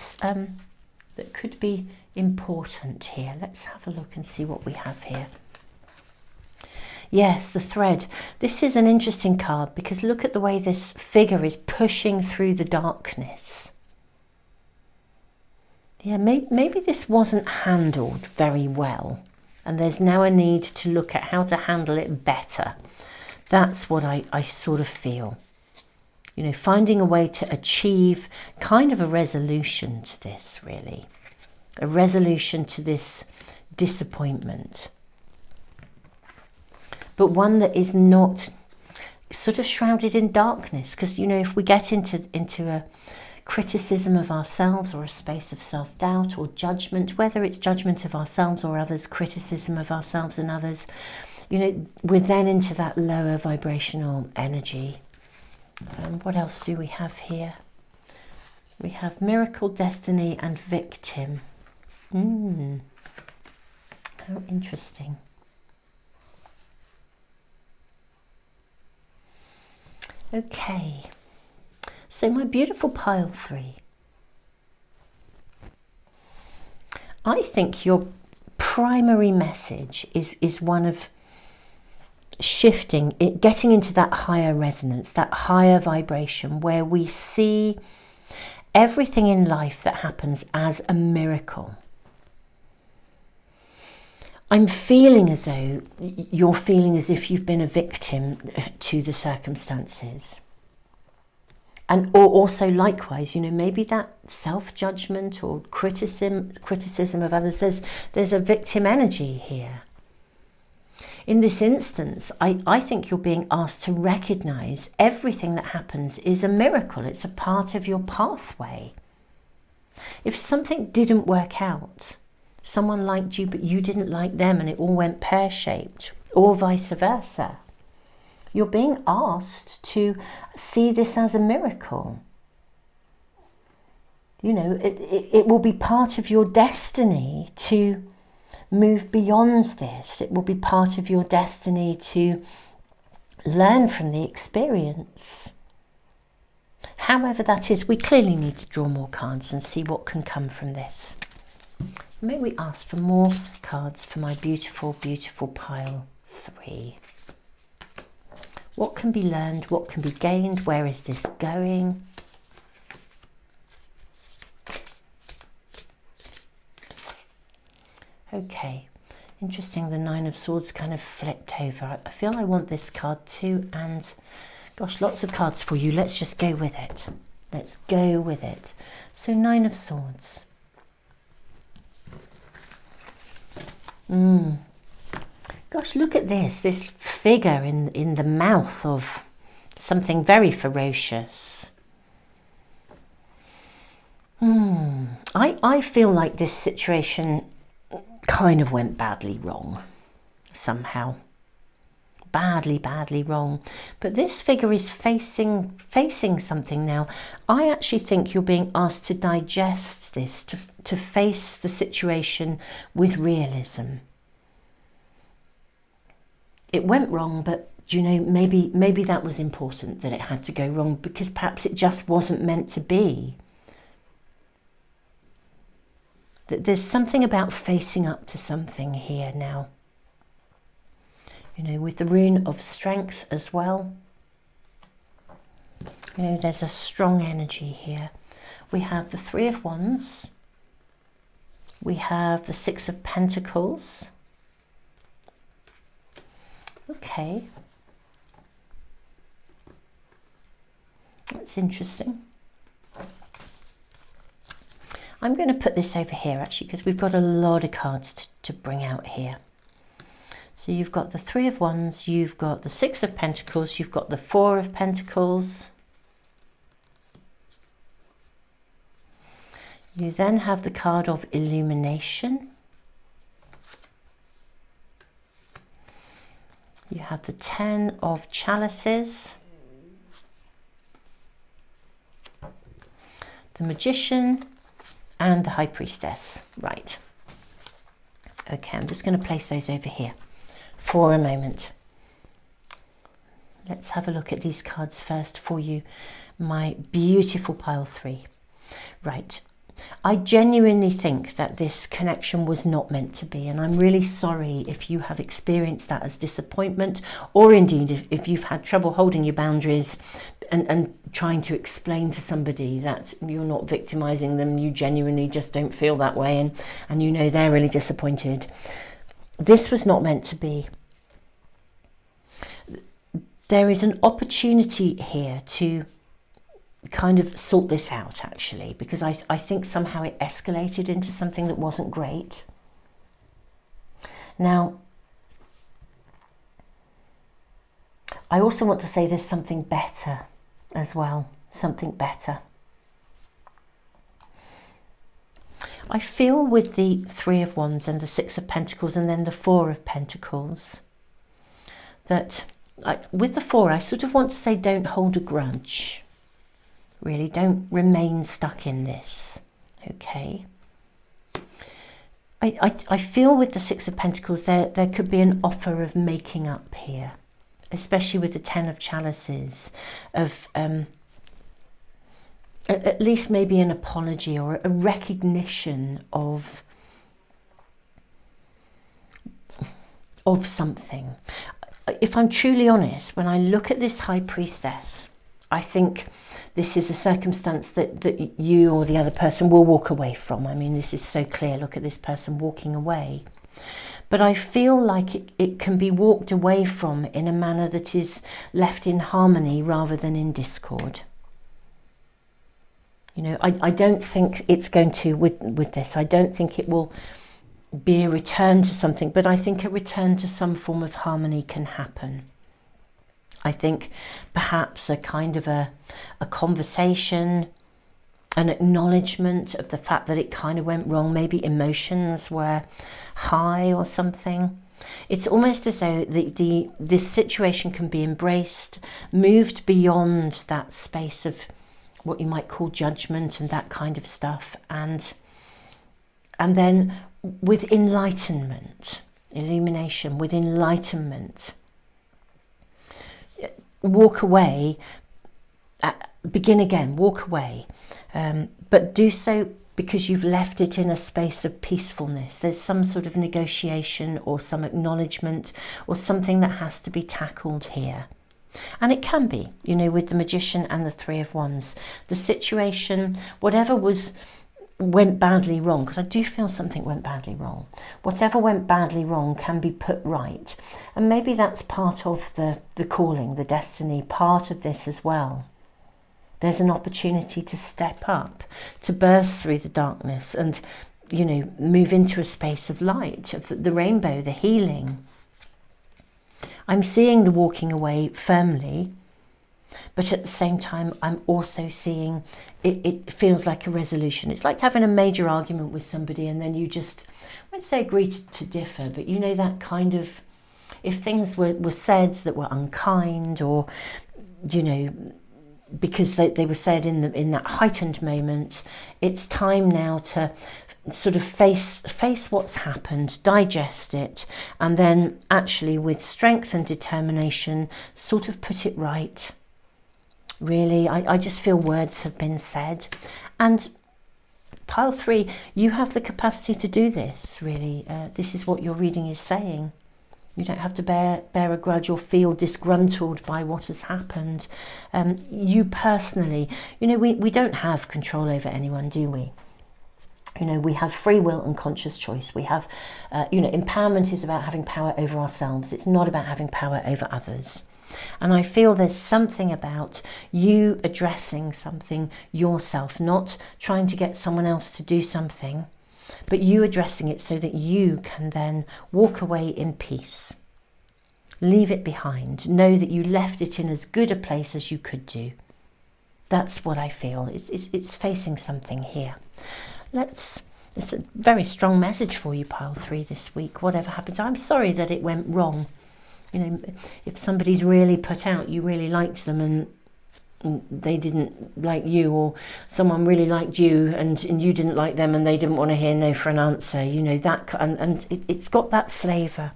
could be important here. Let's have a look and see what we have here. Yes, the thread. This is an interesting card because look at the way this figure is pushing through the darkness. Yeah, maybe this wasn't handled very well, and there's now a need to look at how to handle it better. That's what I sort of feel. You know, finding a way to achieve kind of a resolution to this, really. A resolution to this disappointment. But one that is not sort of shrouded in darkness. Because, you know, if we get into a criticism of ourselves or a space of self-doubt or judgment, whether it's judgment of ourselves or others, criticism of ourselves and others, you know, we're then into that lower vibrational energy. What else do we have here? We have miracle, destiny, and victim. How interesting. Okay, so my beautiful pile 3. I think your primary message is one of shifting, getting into that higher resonance, that higher vibration where we see everything in life that happens as a miracle. I'm feeling as though you're feeling as if you've been a victim to the circumstances. And or also likewise, you know, maybe that self-judgment or criticism of others, there's a victim energy here. In this instance, I think you're being asked to recognize everything that happens is a miracle. It's a part of your pathway. If something didn't work out, someone liked you but you didn't like them and it all went pear-shaped, or vice versa, you're being asked to see this as a miracle. You know, it will be part of your destiny to move beyond this. It will be part of your destiny to learn from the experience. However that is, we clearly need to draw more cards and see what can come from this. May we ask for more cards for my beautiful, beautiful pile 3. What can be learned? What can be gained? Where is this going? Okay, interesting, the 9 of Swords kind of flipped over. I feel I want this card too, and gosh, lots of cards for you. Let's just go with it. Let's go with it. So 9 of Swords. Gosh, look at this figure in the mouth of something very ferocious. I feel like this situation kind of went badly wrong somehow. Badly wrong. But this figure is facing something now. I actually think you're being asked to digest this, to face the situation with realism. It went wrong, but you know, maybe that was important that it had to go wrong, because perhaps it just wasn't meant to be. There's something about facing up to something here now. You know, with the rune of strength as well. You know, there's a strong energy here. We have the 3 of Wands. We have the 6 of Pentacles. Okay. That's interesting. I'm going to put this over here actually, because we've got a lot of cards to bring out here. So you've got the 3 of Wands, you've got the 6 of Pentacles, you've got the 4 of Pentacles. You then have the card of Illumination. You have the 10 of Chalices. The Magician and the High Priestess. Right. Okay, I'm just going to place those over here for a moment. Let's have a look at these cards first for you, my beautiful pile 3. Right. I genuinely think that this connection was not meant to be, and I'm really sorry if you have experienced that as disappointment, or indeed if you've had trouble holding your boundaries and trying to explain to somebody that you're not victimizing them, you genuinely just don't feel that way, and you know they're really disappointed. This was not meant to be. There is an opportunity here to kind of sort this out actually, because I think somehow it escalated into something that wasn't great. Now, I also want to say there's something better as well, something better. I feel with the 3 of Wands and the 6 of Pentacles and then the 4 of Pentacles that with the 4, I sort of want to say don't hold a grudge. Really, don't remain stuck in this, okay? I feel with the 6 of Pentacles there could be an offer of making up here, especially with the 10 of Chalices, of at least maybe an apology or a recognition of something. If I'm truly honest, when I look at this High Priestess, I think this is a circumstance that you or the other person will walk away from. I mean, this is so clear. Look at this person walking away. but I feel like it can be walked away from in a manner that is left in harmony rather than in discord. You know, I don't think it's going to, with this, I don't think it will be a return to something, but I think a return to some form of harmony can happen. I think perhaps a kind of a conversation, an acknowledgement of the fact that it kind of went wrong. Maybe emotions were high or something. It's almost as though this situation can be embraced, moved beyond that space of what you might call judgment and that kind of stuff, and then with enlightenment, illumination, with enlightenment, walk away, begin again, walk away, but do so because you've left it in a space of peacefulness. There's some sort of negotiation or some acknowledgement or something that has to be tackled here. And it can be, you know, with the Magician and the Three of Wands, the situation, whatever went badly wrong, because I do feel something went badly wrong. Whatever went badly wrong can be put right. And maybe that's part of the calling, the destiny, part of this as well. There's an opportunity to step up, to burst through the darkness and, you know, move into a space of light, of the rainbow, the healing. I'm seeing the walking away firmly, but at the same time, I'm also seeing it feels like a resolution. It's like having a major argument with somebody and then you just, I won't say agree to differ, but you know, that kind of, if things were said that were unkind or, you know, because they were said in that heightened moment, it's time now to sort of face what's happened, digest it, and then actually with strength and determination sort of put it right. Really, I just feel words have been said. And pile 3, you have the capacity to do this, really. This is what your reading is saying. You don't have to bear a grudge or feel disgruntled by what has happened. You personally, you know, we don't have control over anyone, do we? You know, we have free will and conscious choice. We have, you know, empowerment is about having power over ourselves. It's not about having power over others. And I feel there's something about you addressing something yourself, not trying to get someone else to do something, but you addressing it so that you can then walk away in peace. Leave it behind. Know that you left it in as good a place as you could do. That's what I feel. It's facing something here. It's a very strong message for you, pile 3, this week. Whatever happens, I'm sorry that it went wrong. You know, if somebody's really put out, you really liked them and they didn't like you, or someone really liked you and you didn't like them and they didn't want to hear no for an answer, you know, that, and it's got that flavour,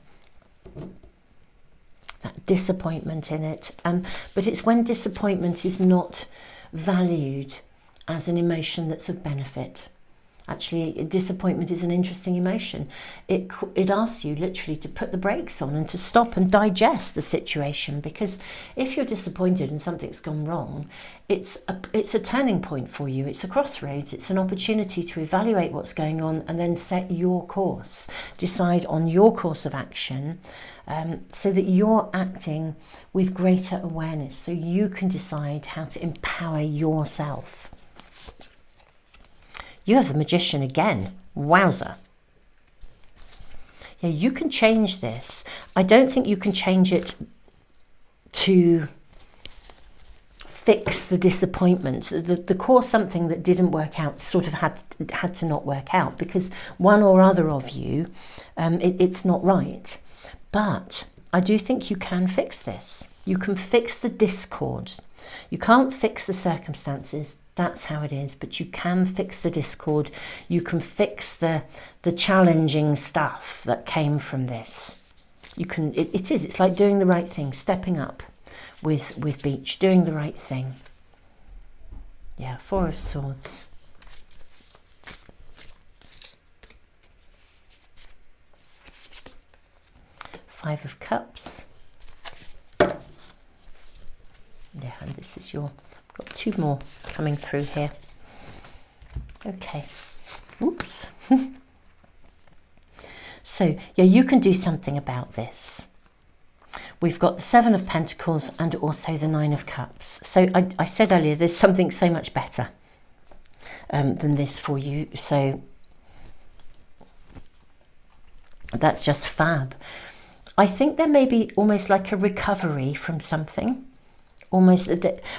that disappointment in it. But it's when disappointment is not valued as an emotion that's of benefit. Actually, disappointment is an interesting emotion. It asks you literally to put the brakes on and to stop and digest the situation, because if you're disappointed and something's gone wrong, it's a turning point for you. It's a crossroads. It's an opportunity to evaluate what's going on and then set your course, decide on your course of action, so that you're acting with greater awareness, so you can decide how to empower yourself. You have the Magician again. Wowza. Yeah, you can change this. I don't think you can change it to fix the disappointment. The core something that didn't work out sort of had to not work out, because one or other of you, it's not right. But I do think you can fix this. You can fix the discord. You can't fix the circumstances. That's how it is, but you can fix the discord. You can fix the challenging stuff that came from this. You can. It's like doing the right thing, stepping up with Beach, doing the right thing. Yeah, 4 of Swords. Five of Cups. Yeah, and this is your. Got 2 more coming through here. Okay. Oops. So yeah, you can do something about this. We've got the Seven of Pentacles and also the Nine of Cups. So I said earlier, there's something so much better than this for you. So that's just fab. I think there may be almost like a recovery from something. Almost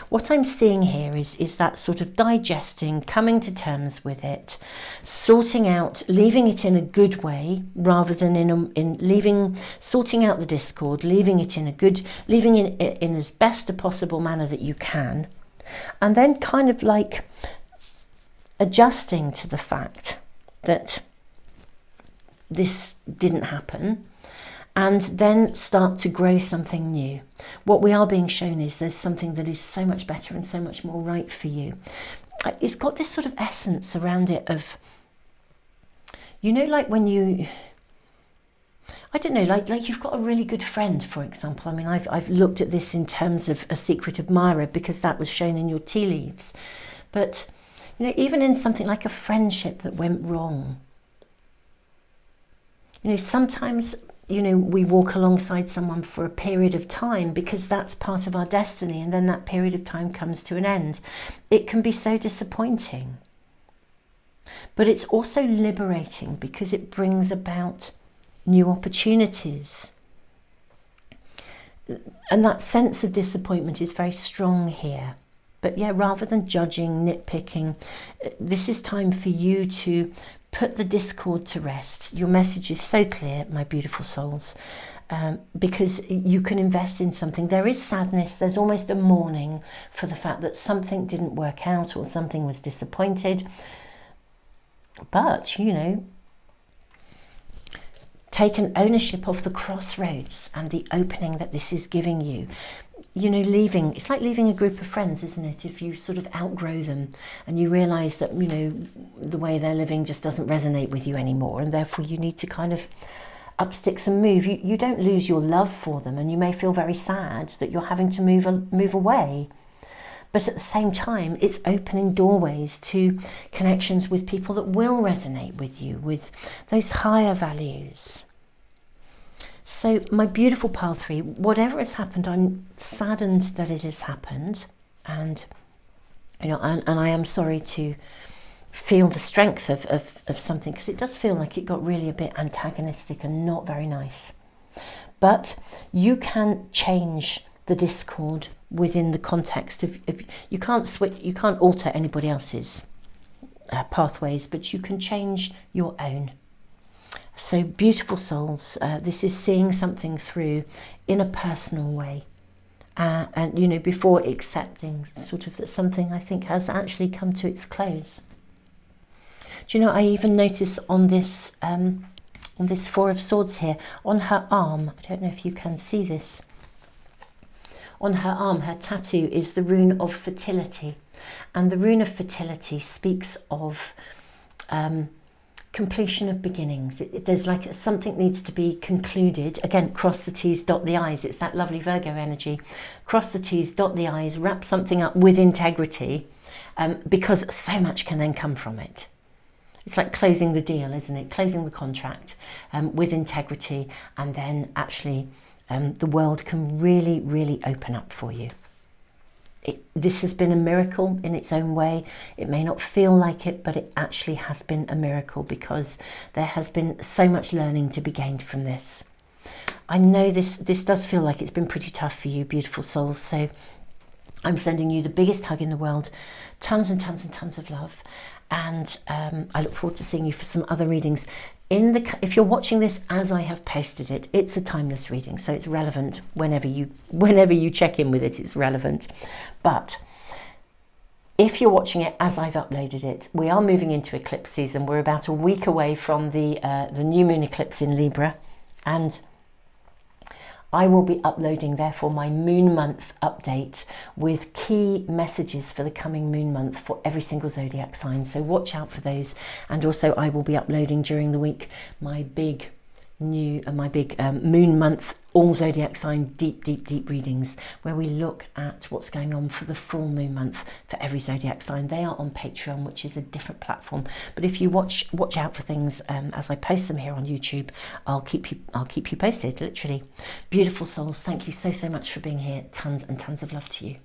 what I'm seeing here is that sort of digesting, coming to terms with it, sorting out, leaving it in a good way rather than sorting out the discord, leaving it in a good, leaving it in as best a possible manner that you can, and then kind of like adjusting to the fact that this didn't happen, and then start to grow something new. What we are being shown is there's something that is so much better and so much more right for you. It's got this sort of essence around it of, you know, like when you, I don't know, like you've got a really good friend, for example. I mean, I've looked at this in terms of a secret admirer because that was shown in your tea leaves. But, you know, even in something like a friendship that went wrong, you know, sometimes, you know, we walk alongside someone for a period of time because that's part of our destiny, and then that period of time comes to an end. It can be so disappointing, but it's also liberating because it brings about new opportunities. And that sense of disappointment is very strong here. But yeah, rather than judging, nitpicking, this is time for you to put the discord to rest. Your message is so clear, my beautiful souls, because you can invest in something. There is sadness, there's almost a mourning for the fact that something didn't work out or something was disappointed. But, you know, take an ownership of the crossroads and the opening that this is giving you. You know, leaving, it's like leaving a group of friends, isn't it? If you sort of outgrow them and you realise that, you know, the way they're living just doesn't resonate with you anymore, and therefore you need to kind of up sticks and move. You don't lose your love for them, and you may feel very sad that you're having to move away. But at the same time, it's opening doorways to connections with people that will resonate with you, with those higher values. So my beautiful pile 3, whatever has happened, I'm saddened that it has happened, and you know, and I am sorry to feel the strength of something, because it does feel like it got really a bit antagonistic and not very nice. But you can change the discord within the context of you can't switch, you can't alter anybody else's pathways, but you can change your own. So beautiful souls, this is seeing something through in a personal way, and you know, before accepting sort of that something I think has actually come to its close. Do you know, I even notice on this Four of Swords here, on her arm, I don't know if you can see this, on her arm, her tattoo is the rune of fertility, and the rune of fertility speaks of completion of beginnings. There's like something needs to be concluded. Again, cross the T's, dot the I's. It's that lovely Virgo energy. Cross the T's, dot the I's, wrap something up with integrity, because so much can then come from it. It's like closing the deal, isn't it? Closing the contract with integrity, and then actually the world can really, really open up for you. This has been a miracle in its own way. It may not feel like it, but it actually has been a miracle, because there has been so much learning to be gained from this. I know this does feel like it's been pretty tough for you, beautiful souls, so I'm sending you the biggest hug in the world, tons and tons and tons of love, and I look forward to seeing you for some other readings. If you're watching this as I have posted it, it's a timeless reading, so it's relevant whenever you check in with it. It's relevant. But if you're watching it as I've uploaded it, we are moving into eclipse season. We're about a week away from the new moon eclipse in Libra, and I will be uploading, therefore, my moon month update with key messages for the coming moon month for every single zodiac sign. So watch out for those. And also I will be uploading during the week my big moon month all zodiac sign deep readings where we look at what's going on for the full moon month for every zodiac sign. They are on Patreon, which is a different platform, but if you watch out for things as I post them here on YouTube, I'll keep you posted. Literally. Beautiful souls, thank you so much for being here. Tons and tons of love to you.